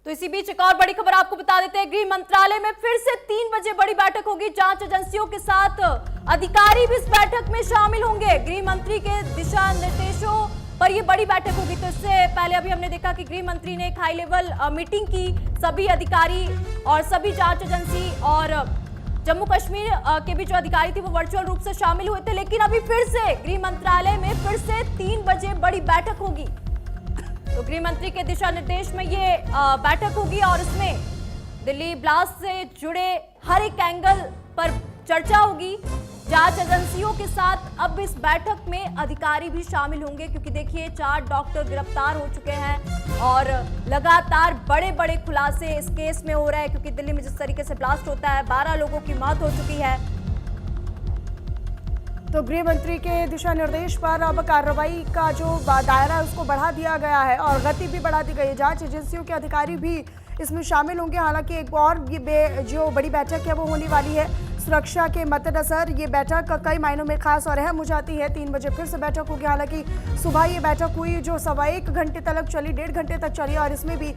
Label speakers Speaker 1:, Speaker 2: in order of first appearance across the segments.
Speaker 1: तो इसी बीच एक और बड़ी खबर आपको बता देते हैं। गृह मंत्रालय में फिर से 3 बजे बड़ी बैठक होगी। जांच एजेंसियों के साथ अधिकारी भी इस बैठक में शामिल होंगे। गृह मंत्री के दिशा निर्देशों पर यह बड़ी बैठक होगी। तो इससे पहले अभी हमने देखा कि गृह मंत्री ने एक हाई लेवल मीटिंग की। सभी अधिकारी और सभी जांच एजेंसी और जम्मू कश्मीर के भी जो अधिकारी थे वो वर्चुअल रूप से शामिल हुए थे। लेकिन अभी फिर से गृह मंत्रालय में फिर से 3 बजे बड़ी बैठक होगी। तो गृह मंत्री के दिशा निर्देश में ये बैठक होगी और इसमें दिल्ली ब्लास्ट से जुड़े हर एक एंगल पर चर्चा होगी। जांच एजेंसियों के साथ अब इस बैठक में अधिकारी भी शामिल होंगे, क्योंकि देखिए 4 डॉक्टर गिरफ्तार हो चुके हैं और लगातार बड़े बड़े खुलासे इस केस में हो रहे हैं, क्योंकि दिल्ली में जिस तरीके से ब्लास्ट होता है 12 लोगों की मौत हो चुकी है।
Speaker 2: तो गृह मंत्री के दिशा निर्देश पर अब कार्रवाई का जो दायरा है उसको बढ़ा दिया गया है और गति भी बढ़ा दी गई है। जांच एजेंसियों के अधिकारी भी इसमें शामिल होंगे। हालांकि एक और जो बड़ी बैठक है वो होने वाली है। सुरक्षा के मद्देनजर ये बैठक कई मायनों में खास और अहम हो जाती है। 3 बजे फिर से बैठक होगी। हालांकि सुबह ये बैठक हुई जो 1.25 घंटे तक चली, 1.5 घंटे तक चली और इसमें भी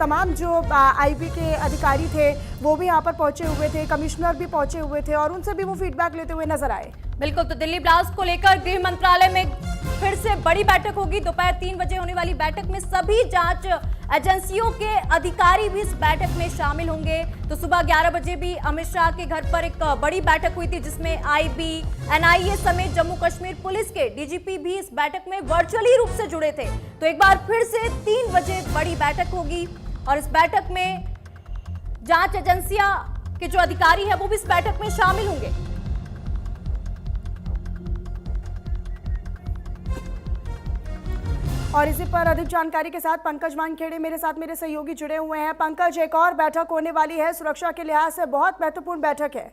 Speaker 2: तमाम जो आईबी के अधिकारी थे वो भी यहाँ पर पहुंचे हुए थे, कमिश्नर भी पहुंचे हुए थे और उनसे भी वो फीडबैक लेते हुए नजर आए।
Speaker 1: बिल्कुल, तो दिल्ली ब्लास्ट को लेकर गृह मंत्रालय में फिर से बड़ी बैठक होगी। दोपहर 3 बजे होने वाली बैठक में सभी जांच एजेंसियों के अधिकारी भी इस बैठक में शामिल होंगे। तो सुबह 11 बजे भी अमित शाह के घर पर एक बड़ी बैठक हुई थी, जिसमें आईबी, एनआईए समेत जम्मू कश्मीर पुलिस के डीजीपी भी इस बैठक में वर्चुअली रूप से जुड़े थे। तो एक बार फिर से 3 बजे बड़ी बैठक होगी और इस बैठक में जांच एजेंसियां के जो अधिकारी है वो भी इस बैठक में शामिल होंगे।
Speaker 2: और इसी पर अधिक जानकारी के साथ पंकज मानखेड़े मेरे साथ मेरे सहयोगी जुड़े हुए हैं। पंकज, एक और बैठक होने वाली है, सुरक्षा के लिहाज से बहुत महत्वपूर्ण बैठक है।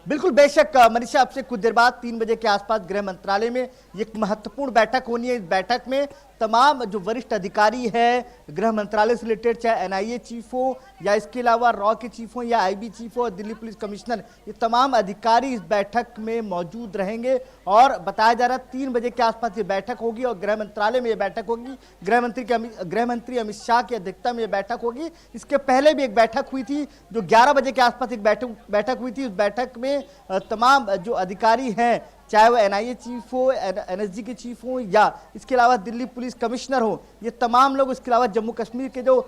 Speaker 3: बिल्कुल, बेशक मनीषा, आपसे कुछ देर बाद 3 बजे के आसपास गृह मंत्रालय में एक महत्वपूर्ण बैठक होनी है। इस बैठक में तमाम जो वरिष्ठ अधिकारी हैं गृह मंत्रालय से रिलेटेड, चाहे एनआईए चीफ हो या इसके अलावा रॉ के चीफ हो या आईबी चीफ हो, दिल्ली पुलिस कमिश्नर, ये तमाम अधिकारी इस बैठक में मौजूद रहेंगे। और बताया जा रहा है 3 बजे के आसपास ये बैठक होगी और गृह मंत्रालय में ये बैठक होगी। गृह मंत्री अमित शाह की अध्यक्षता में ये बैठक होगी। इसके पहले भी एक बैठक हुई थी जो 11 बजे के आसपास एक बैठक हुई थी। उस बैठक में तमाम जो अधिकारी हैं, चाहे वो एनआईए चीफ हो, एनएसजी के चीफ हो या इसके अलावा दिल्ली पुलिस कमिश्नर हो, ये तमाम लोग, इसके अलावा जम्मू कश्मीर के जो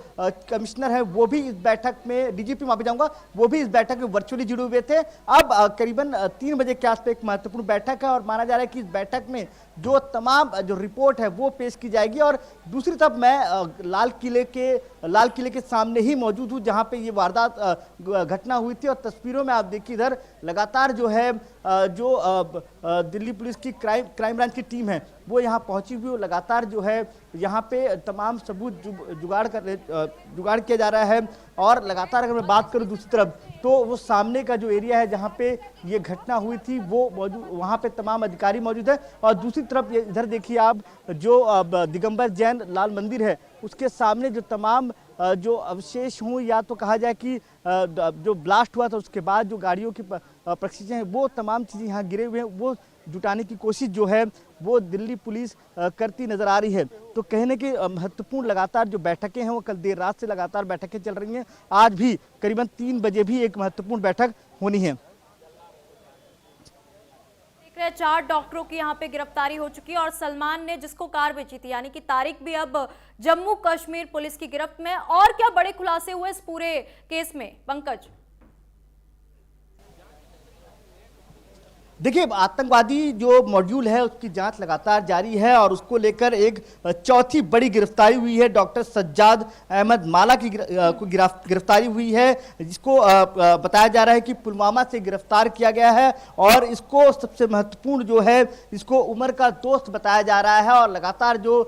Speaker 3: कमिश्नर हैं वो भी इस बैठक में, डीजीपी माफी जाऊंगा, वो भी इस बैठक में वर्चुअली जुड़े हुए थे। अब करीबन 3 बजे के आसपास एक महत्वपूर्ण बैठक है और माना जा रहा है कि इस बैठक में जो तमाम जो रिपोर्ट है वो पेश की जाएगी। और दूसरी तरफ मैं लाल किले के सामने ही मौजूद हूँ जहाँ पे ये वारदात घटना हुई थी और तस्वीरों में आप देखिए इधर लगातार जो है दिल्ली पुलिस की क्राइम ब्रांच की टीम है वो यहाँ पहुंची हुई, लगातार जो है यहाँ पे तमाम सबूत जुगाड़ किया जा रहा है। और लगातार अगर मैं बात करूँ दूसरी तरफ, तो वो सामने का जो एरिया है जहाँ पे ये घटना हुई थी वो मौजूद, वहाँ पे तमाम अधिकारी मौजूद है। और दूसरी तरफ इधर देखिए आप, जो दिगंबर जैन लाल मंदिर है उसके सामने जो तमाम जो अवशेष हों या तो कहा जाए कि जो ब्लास्ट हुआ था उसके बाद जो गाड़ियों की प्रक्षेपण है वो तमाम चीज़ें यहाँ गिरे हुए हैं, वो जुटाने की कोशिश जो है वो दिल्ली पुलिस करती नजर आ रही है। तो कहने की महत्वपूर्ण लगातार जो बैठकें हैं वो कल देर रात से लगातार बैठकें चल रही हैं। आज भी करीबन 3 बजे भी एक महत्वपूर्ण बैठक होनी है।
Speaker 1: 4 डॉक्टरों की यहाँ पे गिरफ्तारी हो चुकी है और सलमान ने जिसको कार बेची थी, यानी कि तारिक भी अब जम्मू कश्मीर पुलिस की गिरफ्त में। और क्या बड़े खुलासे हुए इस पूरे केस में, पंकज?
Speaker 3: देखिए, आतंकवादी जो मॉड्यूल है उसकी जांच लगातार जारी है और उसको लेकर एक चौथी बड़ी गिरफ्तारी हुई है। डॉक्टर सज्जाद अहमद माला की गिरफ्तारी हुई है, जिसको बताया जा रहा है कि पुलवामा से गिरफ्तार किया गया है। और इसको सबसे महत्वपूर्ण जो है, इसको उमर का दोस्त बताया जा रहा है और लगातार जो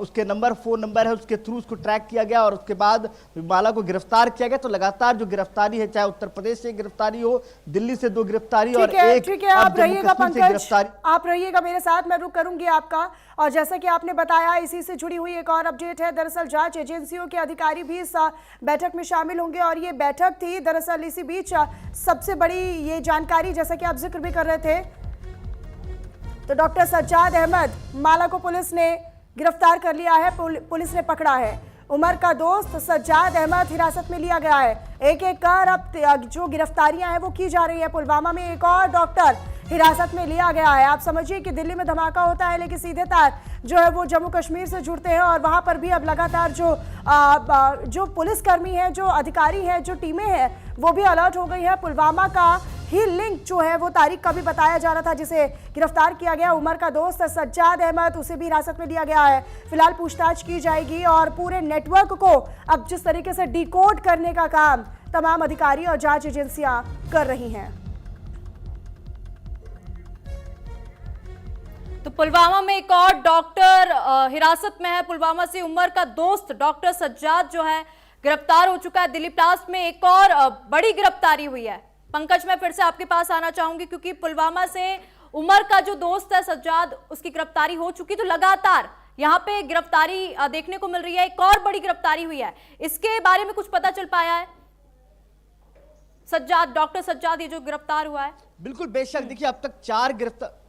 Speaker 3: उसके फ़ोन नंबर है उसके थ्रू उसको ट्रैक किया गया और उसके बाद माला को गिरफ्तार किया गया। तो लगातार जो गिरफ्तारी है, चाहे उत्तर प्रदेश से गिरफ्तारी हो, दिल्ली से 2 गिरफ्तारी और एक,
Speaker 2: ठीक है, आप रहिएगा पंकज, आप रहिएगा मेरे साथ, मैं रुक करूंगी आपका। और जैसा कि आपने बताया, इसी से जुड़ी हुई एक और अपडेट है। दरअसल जांच एजेंसियों के अधिकारी भी इस बैठक में शामिल होंगे और ये बैठक थी दरअसल इसी बीच सबसे बड़ी ये जानकारी, जैसा कि आप जिक्र भी कर रहे थे, तो डॉक्टर सज्जाद अहमद माला को पुलिस ने गिरफ्तार कर लिया है, पुलिस ने पकड़ा है। उमर का दोस्त सज्जाद अहमद हिरासत में लिया गया है। एक एक कर अब जो गिरफ्तारियां हैं वो की जा रही है। पुलवामा में एक और डॉक्टर हिरासत में लिया गया है। आप समझिए कि दिल्ली में धमाका होता है, लेकिन सीधे तार जो है वो जम्मू कश्मीर से जुड़ते हैं और वहां पर भी अब लगातार जो पुलिसकर्मी हैं, जो अधिकारी हैं, जो टीमें हैं, वो भी अलर्ट हो गई है। पुलवामा का ही लिंक जो है वो तारीख का भी बताया जा रहा था, जिसे गिरफ्तार किया गया। उमर का दोस्त सज्जाद अहमद, उसे भी हिरासत में लिया गया है। फिलहाल पूछताछ की जाएगी और पूरे नेटवर्क को अब जिस तरीके से डिकोड करने का काम तमाम अधिकारी और जांच एजेंसियां कर रही हैं।
Speaker 1: तो पुलवामा में एक और डॉक्टर हिरासत में है। पुलवामा से उमर का दोस्त डॉक्टर सज्जाद जो है गिरफ्तार हो चुका है। दिल्ली ब्लास्ट में एक और बड़ी गिरफ्तारी हुई है। पंकज, मैं फिर से आपके पास आना चाहूंगी क्योंकि पुलवामा से उमर का जो दोस्त है सज्जाद, उसकी गिरफ्तारी हो चुकी, तो लगातार यहाँ पे गिरफ्तारी देखने को मिल रही है। एक और बड़ी गिरफ्तारी हुई है, इसके बारे में कुछ पता चल पाया है? सज्जाद, डॉक्टर सज्जाद ये जो गिरफ्तार हुआ है।
Speaker 3: बिल्कुल बेशक, देखिए अब तक 4 गिरफ्तार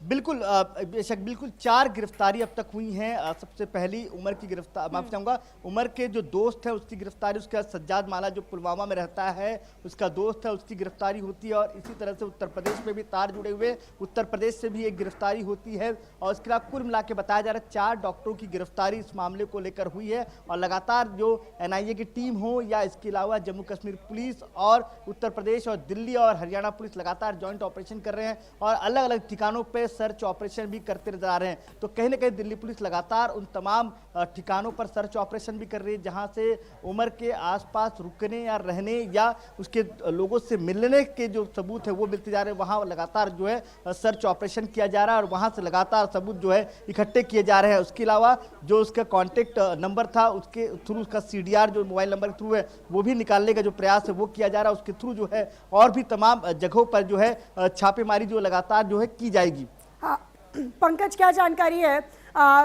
Speaker 3: बेशक बिल्कुल 4 गिरफ्तारी अब तक हुई हैं। सबसे पहली उमर की गिरफ्तार, माफी चाहूंगा, उमर के जो दोस्त है उसकी गिरफ्तारी, उसका सज्जाद माला जो पुलवामा में रहता है उसका दोस्त है, उसकी गिरफ्तारी होती है। और इसी तरह से उत्तर प्रदेश में भी तार जुड़े हुए, उत्तर प्रदेश से भी एक गिरफ्तारी होती है। और इसके अलावा कुल मिला के बताया जा रहा है 4 डॉक्टरों की गिरफ्तारी इस मामले को लेकर हुई है। और लगातार जो NIA की टीम हो या इसके अलावा जम्मू कश्मीर पुलिस और उत्तर प्रदेश और दिल्ली और हरियाणा पुलिस लगातार ज्वाइंट ऑपरेशन कर रहे हैं और अलग अलग ठिकानों पर सर्च ऑपरेशन भी करते नजर आ रहे हैं। तो कहीं ना कहीं दिल्ली पुलिस लगातार उन तमाम ठिकानों पर सर्च ऑपरेशन भी कर रही है जहां से उमर के आसपास रुकने या रहने या उसके लोगों से मिलने के जो सबूत है वो मिलते जा रहे हैं। वहां लगातार जो है सर्च ऑपरेशन किया जा रहा है और वहां से लगातार सबूत जो है इकट्ठे किए जा रहे हैं। उसके अलावा जो उसका कॉन्टेक्ट नंबर था उसके थ्रू, उसका CDR जो मोबाइल नंबर के थ्रू है वो भी निकालने का जो प्रयास है वो किया जा रहा है। उसके थ्रू जो है और भी तमाम जगहों पर जो है छापेमारी जो लगातार जो है की जाएगी।
Speaker 2: हाँ, पंकज, क्या जानकारी है?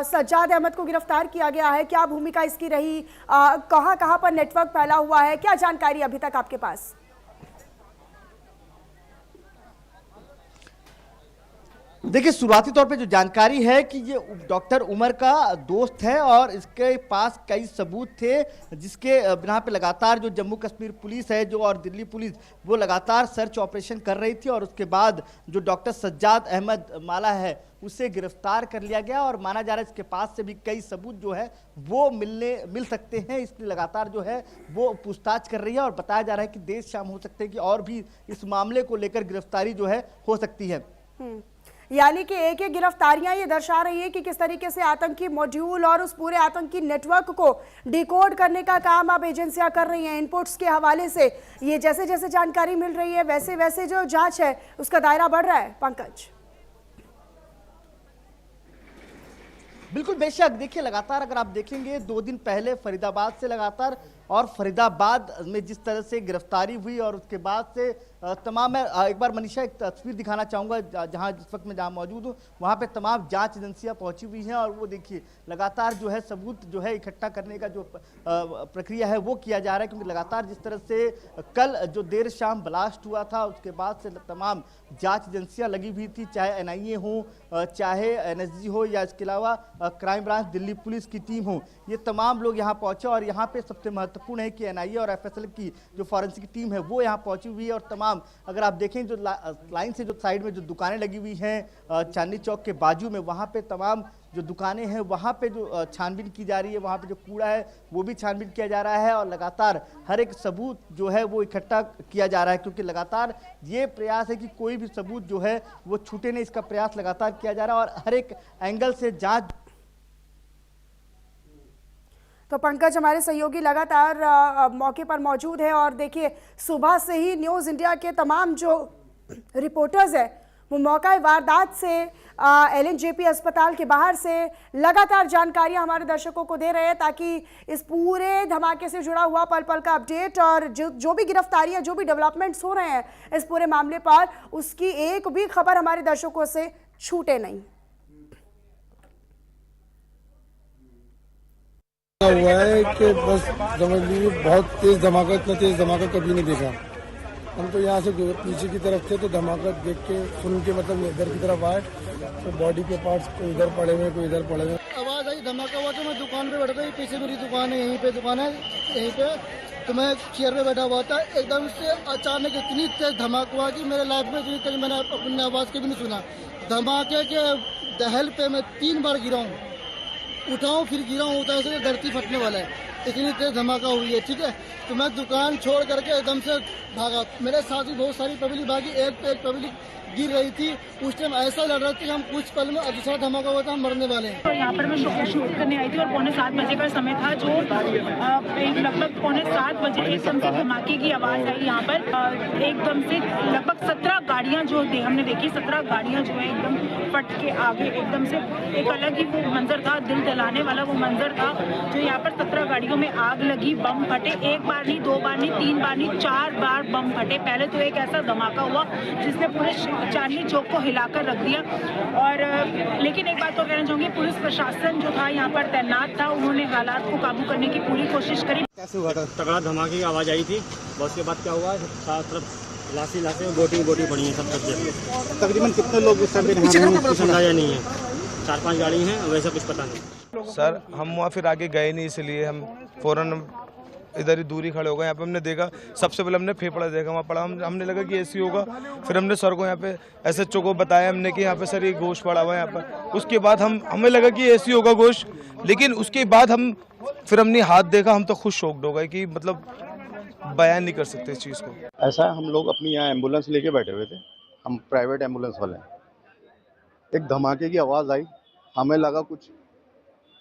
Speaker 2: सज्जाद अहमद को गिरफ्तार किया गया है, क्या भूमिका इसकी रही? कहां कहां पर नेटवर्क फैला हुआ है? क्या जानकारी अभी तक आपके पास?
Speaker 3: देखिए, शुरुआती तौर पे जो जानकारी है कि ये डॉक्टर उमर का दोस्त है और इसके पास कई सबूत थे जिसके बिना पे लगातार जो जम्मू कश्मीर पुलिस है जो और दिल्ली पुलिस वो लगातार सर्च ऑपरेशन कर रही थी। और उसके बाद जो डॉक्टर सज्जाद अहमद माला है उसे गिरफ्तार कर लिया गया और माना जा रहा है इसके पास से भी कई सबूत जो है वो मिल सकते हैं। इसलिए लगातार जो है वो पूछताछ कर रही है और बताया जा रहा है कि देर शाम हो सकते हैं कि और भी इस मामले को लेकर गिरफ्तारी जो है हो सकती है।
Speaker 2: यानी कि एक एक गिरफ्तारियां ये दर्शा रही है कि किस तरीके से आतंकी मॉड्यूल और उस पूरे आतंकी नेटवर्क को डिकोड करने का काम अब एजेंसियां कर रही हैं। इनपुट्स के हवाले से ये जैसे जैसे जानकारी मिल रही है वैसे वैसे जो जांच है उसका दायरा बढ़ रहा है। पंकज,
Speaker 3: बिल्कुल बेशक, देखिए लगातार अगर आप देखेंगे 2 दिन पहले फरीदाबाद से लगातार और फरीदाबाद में जिस तरह से गिरफ्तारी हुई और उसके बाद से तमाम, मैं एक बार मनीषा एक तस्वीर दिखाना चाहूँगा जहाँ जिस वक्त मैं जहाँ मौजूद हूँ वहाँ पे तमाम जांच एजेंसियाँ पहुँची हुई हैं और वो देखिए लगातार जो है सबूत जो है इकट्ठा करने का जो प्रक्रिया है वो किया जा रहा है। क्योंकि लगातार जिस तरह से कल जो देर शाम ब्लास्ट हुआ था उसके बाद से तमाम जाँच एजेंसियाँ लगी हुई थी, चाहे NIA हो, चाहे NSG हो या इसके अलावा क्राइम ब्रांच दिल्ली पुलिस की टीम हो, ये तमाम लोग यहाँ पहुँचे। और यहाँ पे सबसे महत्वपूर्ण है कि NIA और FSL की जो फॉरेंसिक टीम है वो यहाँ पहुँची हुई है। और तमाम अगर आप देखें जो लाइन से जो साइड में जो दुकानें लगी हुई हैं चांदनी चौक के बाजू में, वहाँ पे तमाम जो दुकानें हैं वहाँ पे जो छानबीन की जा रही है, वहाँ पे जो कूड़ा है वो भी छानबीन किया जा रहा है और लगातार हर एक सबूत जो है वो इकट्ठा किया जा रहा है। क्योंकि लगातार ये प्रयास है कि कोई भी सबूत जो है वो छूटे नहीं, इसका प्रयास लगातार किया जा रहा है और हर एक एंगल से जांच।
Speaker 2: तो पंकज, हमारे सहयोगी लगातार मौके पर मौजूद है और देखिए सुबह से ही न्यूज़ इंडिया के तमाम जो रिपोर्टर्स हैं वो मौका वारदात से LNJP अस्पताल के बाहर से लगातार जानकारियां हमारे दर्शकों को दे रहे हैं ताकि इस पूरे धमाके से जुड़ा हुआ पल पल का अपडेट और जो भी गिरफ्तारियां, जो भी डेवलपमेंट्स हो रहे हैं इस पूरे मामले पर, उसकी एक भी खबर हमारे दर्शकों से छूटे नहीं।
Speaker 4: हुआ है कि बस समझ लीजिए बहुत तेज धमाका, इतना तेज धमाका कभी नहीं देखा। हम तो यहाँ से पीछे की तरफ थे तो धमाका देख के सुन के मतलब इधर की तरफ आए तो बॉडी के पार्ट्स कोई इधर पड़े हुए कोई इधर पड़े हुए। आवाज
Speaker 5: धमाका हुआ तो मैं दुकान पे बैठा था, पीछे मेरी दुकान है, यहीं पे दुकान है, यहीं पे तो मैं चेयर पे बैठा हुआ था। एकदम से अचानक इतनी तेज धमाका हुआ कि मेरे लाइफ में इतनी तेज मैंने अपनी आवाज़ कभी नहीं सुना। धमाके के दहल पे मैं 3 बार गिरा हूँ, उठाऊँ फिर गिरा हूँ, उठा से धरती फटने वाला है, इतनी तेज धमाका हुई है। ठीक है, तो मैं दुकान छोड़ करके एकदम से भागा। मेरे साथ भी बहुत सारी पब्लिक भागी, एक पे एक पब्लिक गिर रही थी। उस टाइम ऐसा लग रहा था कि हम कुछ पल में दूसरा धमाका हुआ था, हम मरने वाले हैं।
Speaker 6: तो यहाँ पर मैं शूट करने आई थी और 6:45 बजे का समय था, जो लगभग 6:45 बजे एकदम से धमाके की आवाज़ आई। यहाँ पर एकदम से लगभग 17 गाड़ियाँ जो हमने देखी, 17 गाड़ियाँ जो है एकदम फट के आगे, एकदम से एक अलग ही वो मंजर था, दिल दहलाने वाला वो मंजर था। जो यहाँ पर 17 गाड़ियों में आग लगी, बम फटे, 1 बार नहीं, 2 बार नहीं, 3 बार नहीं, 4 बार बम फटे। पहले तो एक ऐसा धमाका हुआ जिसने पूरे चांदनी चौक को हिलाकर रख दिया। और लेकिन एक बात तो कहना चाहूँगी, पुलिस प्रशासन जो था यहाँ पर तैनात था, उन्होंने हालात को काबू करने की पूरी कोशिश करी।
Speaker 7: कैसे हुआ था? तगड़ा धमाके की आवाज़ आई थी, बस के बाद क्या हुआ, चारों तरफ लाशी बोटिंग पड़ी है सब जगह। तकरीबन कितने लोग उस समय कुछ अंदाजा नहीं है, 4-5 गाड़ी हैं, वैसा कुछ पता नहीं।
Speaker 8: सर हम वहाँ फिर आगे गए नहीं, इसलिए हम फ़ौरन इधर ही दूरी खड़े हो गए। यहाँ पे हमने देखा, सबसे पहले हमने फेफड़ा देखा, वहाँ पड़ा, हमने लगा कि ऐसी होगा। फिर हमने सर को यहाँ पे SHO को बताया हमने कि यहाँ पे सर ये गोश्त पड़ा हुआ है यहाँ पर। उसके बाद हमें लगा कि ऐसी होगा गोश्त, लेकिन उसके बाद फिर हमने हाथ देखा, हम तो खुद शॉक्ड हो गए कि मतलब बयान नहीं कर सकते इस चीज़ को।
Speaker 9: ऐसा हम लोग अपनी यहाँ एम्बुलेंस लेके बैठे हुए थे, हम प्राइवेट एम्बुलेंस वाले हैं। एक धमाके की आवाज़ आई, हमें लगा कुछ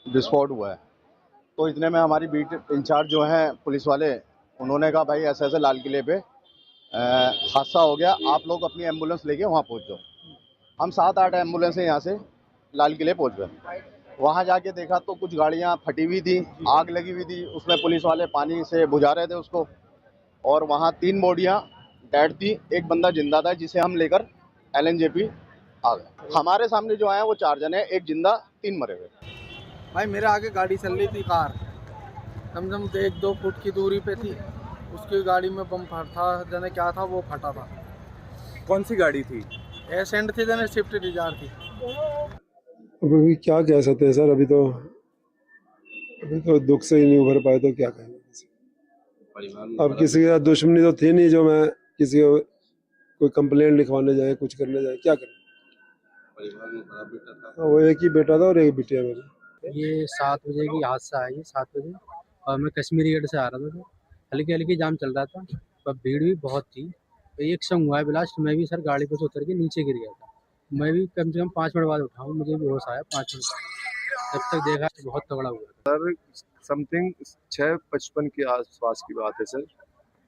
Speaker 9: विस्फोट हुआ है। तो इतने में हमारी बीट इंचार्ज जो हैं पुलिस वाले, उन्होंने कहा भाई ऐसे ऐसे लाल किले पे हादसा हो गया, आप लोग अपनी एम्बुलेंस लेके वहाँ पहुँच जाओ। हम 7-8 एम्बुलेंसें यहाँ से लाल किले पहुँच गए। वहाँ जाके देखा तो कुछ गाड़ियाँ फटी हुई थी, आग लगी हुई थी, उसमें पुलिस वाले पानी से बुझा रहे थे उसको। और वहाँ 3 बॉडियाँ डेड थी, एक बंदा जिंदा था जिसे हम लेकर LNJP आ गए। हमारे सामने जो आए वो 4 जने, एक जिंदा 3 मरे हुए।
Speaker 10: भाई मेरे आगे गाड़ी चल रही थी, कार कम से कम 1-2 फुट की दूरी पे थी, उसकी गाड़ी में बम फटा, जाने क्या था वो फटा था।
Speaker 11: कौन सी गाड़ी थी?
Speaker 10: एसेंट थी, जाने स्विफ्ट डिजायर थी।
Speaker 4: अभी क्या कह सकते हैं सर, अभी तो दुख से ही नहीं उभर पाए, तो क्या कहेंगे। अब किसी का दुश्मनी तो थी नहीं जो मैं किसी को कोई कंप्लेंट लिखवाने जाए, कुछ करने जाए, क्या करें। वो एक ही बेटा था और एक बिटिया मेरी।
Speaker 12: ये 7 बजे की हादसा है, ये 7 बजे, और मैं कश्मीरी गेट से आ रहा था, तो हल्की हल्की जाम चल रहा था, पर भीड़ भी बहुत थी। तो एक संग हुआ है ब्लास्ट, मैं भी सर गाड़ी पर से उतर के नीचे गिर गया था। मैं भी कम से कम 5 मिनट बाद उठा हूँ, मुझे भी होश आया 5 मिनट बाद। जब तक देखा तो बहुत तगड़ा हुआ
Speaker 11: सर। समथिंग 6:55 के आसपास की बात है सर।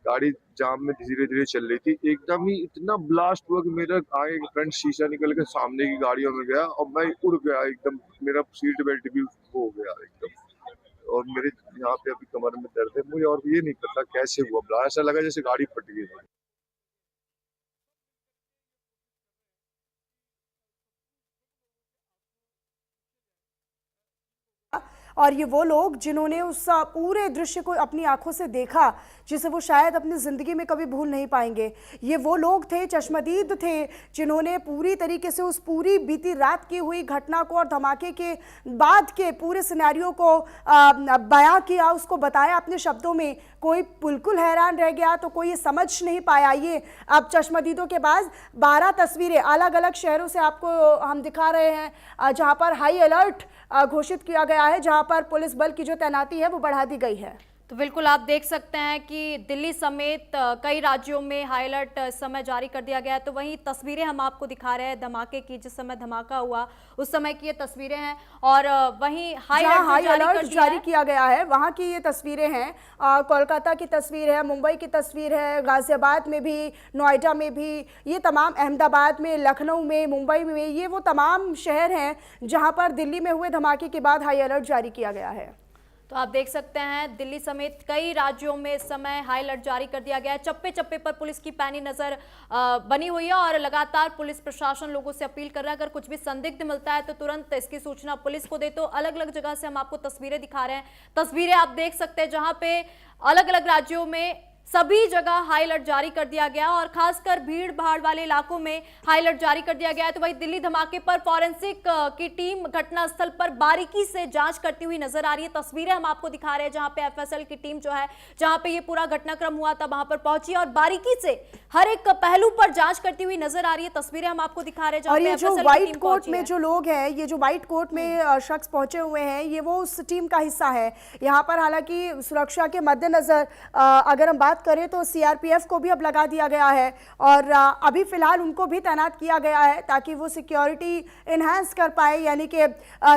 Speaker 11: गाड़ी जाम में धीरे धीरे चल रही थी, एकदम ही इतना ब्लास्ट हुआ कि मेरा आगे फ्रंट शीशा निकल के सामने की गाड़ियों में गया और मैं उड़ गया एकदम। मेरा सीट बेल्ट भी हो गया एकदम, और मेरे यहाँ पे अभी कमर में दर्द है मुझे, और ये नहीं पता कैसे हुआ ब्लास्ट। ऐसा लगा जैसे गाड़ी फट गई।
Speaker 2: और ये वो लोग जिन्होंने उस पूरे दृश्य को अपनी आंखों से देखा, जिसे वो शायद अपनी ज़िंदगी में कभी भूल नहीं पाएंगे। ये वो लोग थे, चश्मदीद थे, जिन्होंने पूरी तरीके से उस पूरी बीती रात की हुई घटना को और धमाके के बाद के पूरे सिनेरियो को बयां किया, उसको बताया अपने शब्दों में। कोई बिल्कुल हैरान रह गया तो कोई ये समझ नहीं पाया। ये अब चश्मदीदों के बाद 12 तस्वीरें अलग अलग शहरों से आपको हम दिखा रहे हैं, जहाँ पर हाई अलर्ट घोषित किया गया है, जहाँ पर पुलिस बल की जो तैनाती है वो बढ़ा दी गई है।
Speaker 1: तो बिल्कुल आप देख सकते हैं कि दिल्ली समेत कई राज्यों में हाई अलर्ट समय जारी कर दिया गया है। तो वहीं तस्वीरें हम आपको दिखा रहे हैं धमाके की, जिस समय धमाका हुआ उस समय की ये तस्वीरें हैं, और वहीं हाई अलर्ट
Speaker 2: जारी किया गया है वहाँ की ये तस्वीरें हैं। कोलकाता की तस्वीर है, मुंबई की तस्वीर है, गाजियाबाद में भी, नोएडा में भी, ये तमाम, अहमदाबाद में, लखनऊ में, मुंबई में, ये वो तमाम शहर हैं जहाँ पर दिल्ली में हुए धमाके के बाद हाई अलर्ट जारी किया गया है।
Speaker 1: तो आप देख सकते हैं दिल्ली समेत कई राज्यों में इस समय हाई अलर्ट जारी कर दिया गया है। चप्पे चप्पे पर पुलिस की पैनी नजर बनी हुई है और लगातार पुलिस प्रशासन लोगों से अपील कर रहा है, अगर कुछ भी संदिग्ध मिलता है तो तुरंत इसकी सूचना पुलिस को दे। तो अलग अलग जगह से हम आपको तस्वीरें दिखा रहे हैं। तस्वीरें आप देख सकते हैं जहां पे अलग अलग राज्यों में सभी जगह हाई अलर्ट जारी कर दिया गया और खासकर भीड़ भाड़ वाले इलाकों में हाई अलर्ट जारी कर दिया गया है। तो वही दिल्ली धमाके पर फॉरेंसिक की टीम घटनास्थल पर बारीकी से जांच करती हुई नजर आ रही है। तस्वीरें हम आपको दिखा रहे हैं जहां पे एफएसएल की टीम जो है, जहां पे ये पूरा घटनाक्रम हुआ था, वहां पर पहुंची और बारीकी से हर एक पहलू पर जांच करती हुई नजर आ रही है। तस्वीरें हम आपको दिखा रहे हैं
Speaker 2: और ये जो व्हाइट कोट में जो लोग हैं, ये जो व्हाइट कोट में शख्स पहुंचे हुए हैं, ये वो उस टीम का हिस्सा है। यहाँ पर हालांकि सुरक्षा के मद्देनजर अगर हम बात करें तो सीआरपीएफ को भी अब लगा दिया गया है और अभी फिलहाल उनको भी तैनात किया गया है ताकि वो सिक्योरिटी इन्हांस कर पाए, यानी कि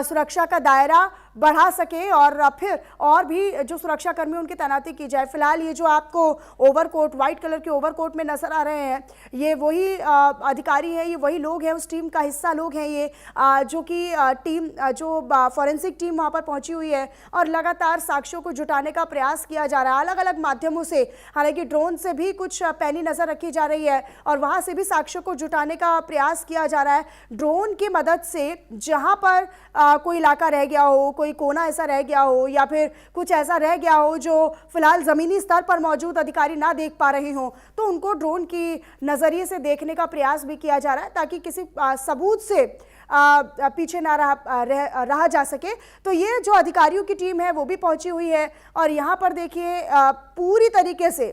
Speaker 2: सुरक्षा का दायरा बढ़ा सके और फिर और भी जो सुरक्षा कर्मी उनकी तैनाती की जाए। फिलहाल ये जो आपको ओवरकोट, व्हाइट कलर के ओवरकोट में नजर आ रहे हैं, ये वही अधिकारी हैं, ये वही लोग हैं, उस टीम का हिस्सा लोग हैं ये, जो कि टीम जो फॉरेंसिक टीम वहाँ पर पहुंची हुई है और लगातार साक्ष्यों को जुटाने का प्रयास किया जा रहा है अलग अलग माध्यमों से। हालांकि ड्रोन से भी कुछ पैनी नजर रखी जा रही है और वहाँ से भी साक्ष्यों को जुटाने का प्रयास किया जा रहा है ड्रोन की मदद से। जहाँ पर कोई इलाका रह गया हो, कोई कोना ऐसा रह गया हो या फिर कुछ ऐसा रह गया हो जो फिलहाल ज़मीनी स्तर पर मौजूद अधिकारी ना देख पा रहे हों, तो उनको ड्रोन की नज़रिए से देखने का प्रयास भी किया जा रहा है ताकि किसी सबूत से पीछे ना रहा जा सके। तो ये जो अधिकारियों की टीम है वो भी पहुंची हुई है और यहाँ पर देखिए पूरी तरीके से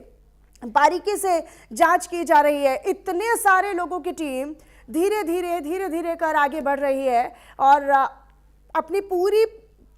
Speaker 2: बारीकी से जांच की जा रही है। इतने सारे लोगों की टीम धीरे धीरे कर आगे बढ़ रही है और अपनी पूरी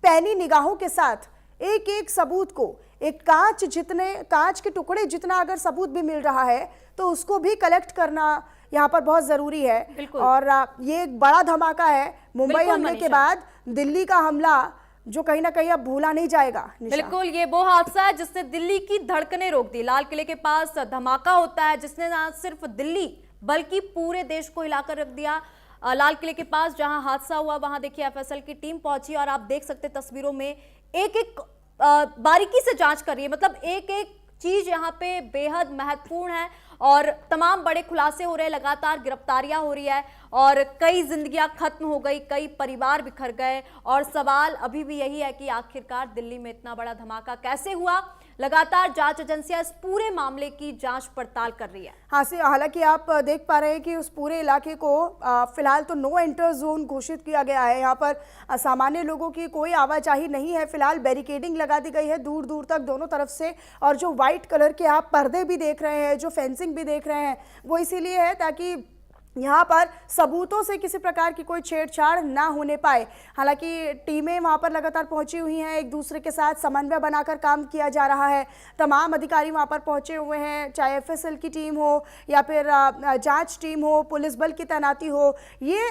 Speaker 2: पैनी निगाहों के साथ एक एक सबूत को, एक कांच के टुकड़े जितना अगर सबूत भी मिल रहा है तो उसको भी कलेक्ट करना यहाँ पर बहुत जरूरी है। और ये एक बड़ा धमाका है मुंबई हमले के बाद दिल्ली का हमला, जो कहीं ना कहीं अब भूला नहीं जाएगा।
Speaker 1: बिल्कुल, ये वो हादसा है जिसने दिल्ली की धड़कनें रोक दी। लाल किले के पास धमाका होता है जिसने ना सिर्फ दिल्ली बल्कि पूरे देश को हिलाकर रख दिया। लाल किले के पास जहां हादसा हुआ वहां देखिए एफएसएल की टीम पहुंची और आप देख सकते तस्वीरों में एक एक बारीकी से जांच कर रही है। मतलब एक एक चीज यहाँ पे बेहद महत्वपूर्ण है और तमाम बड़े खुलासे हो रहे हैं, लगातार गिरफ्तारियां हो रही है और कई जिंदगियां खत्म हो गई, कई परिवार बिखर गए और सवाल अभी भी यही है कि आखिरकार दिल्ली में इतना बड़ा धमाका कैसे हुआ। लगातार जांच एजेंसियां इस पूरे मामले की जांच पड़ताल कर रही है।
Speaker 2: हालांकि आप देख पा रहे हैं कि उस पूरे इलाके को फिलहाल तो नो एंटर जोन घोषित किया गया है। यहाँ पर सामान्य लोगों की कोई आवाजाही नहीं है। फिलहाल बैरिकेडिंग लगा दी गई है दूर दूर तक दोनों तरफ से और जो व्हाइट कलर के आप पर्दे भी देख रहे हैं, जो फेंसिंग भी देख रहे हैं, वो इसीलिए है ताकि यहाँ पर सबूतों से किसी प्रकार की कोई छेड़छाड़ ना होने पाए। हालांकि टीमें वहाँ पर लगातार पहुँची हुई हैं, एक दूसरे के साथ समन्वय बनाकर काम किया जा रहा है। तमाम अधिकारी वहाँ पर पहुँचे हुए हैं, चाहे एफएसएल की टीम हो या फिर जांच टीम हो, पुलिस बल की तैनाती हो, ये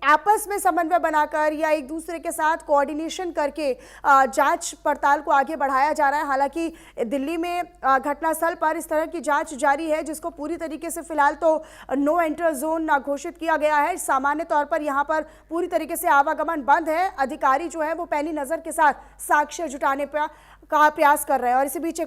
Speaker 2: आपस में समन्वय बनाकर या एक दूसरे के साथ कोऑर्डिनेशन करके जाँच पड़ताल को आगे बढ़ाया जा रहा है। हालांकि दिल्ली में घटनास्थल पर इस तरह की जाँच जारी है जिसको पूरी तरीके से फिलहाल तो नो एंटर जोन घोषित किया गया है। सामान्य तौर पर यहां पर पूरी तरीके से आवागमन बंद है। अधिकारी जो है वो पैनी नजर के साथ साक्ष्य जुटाने का प्रयास कर रहे हैं और इसी बीच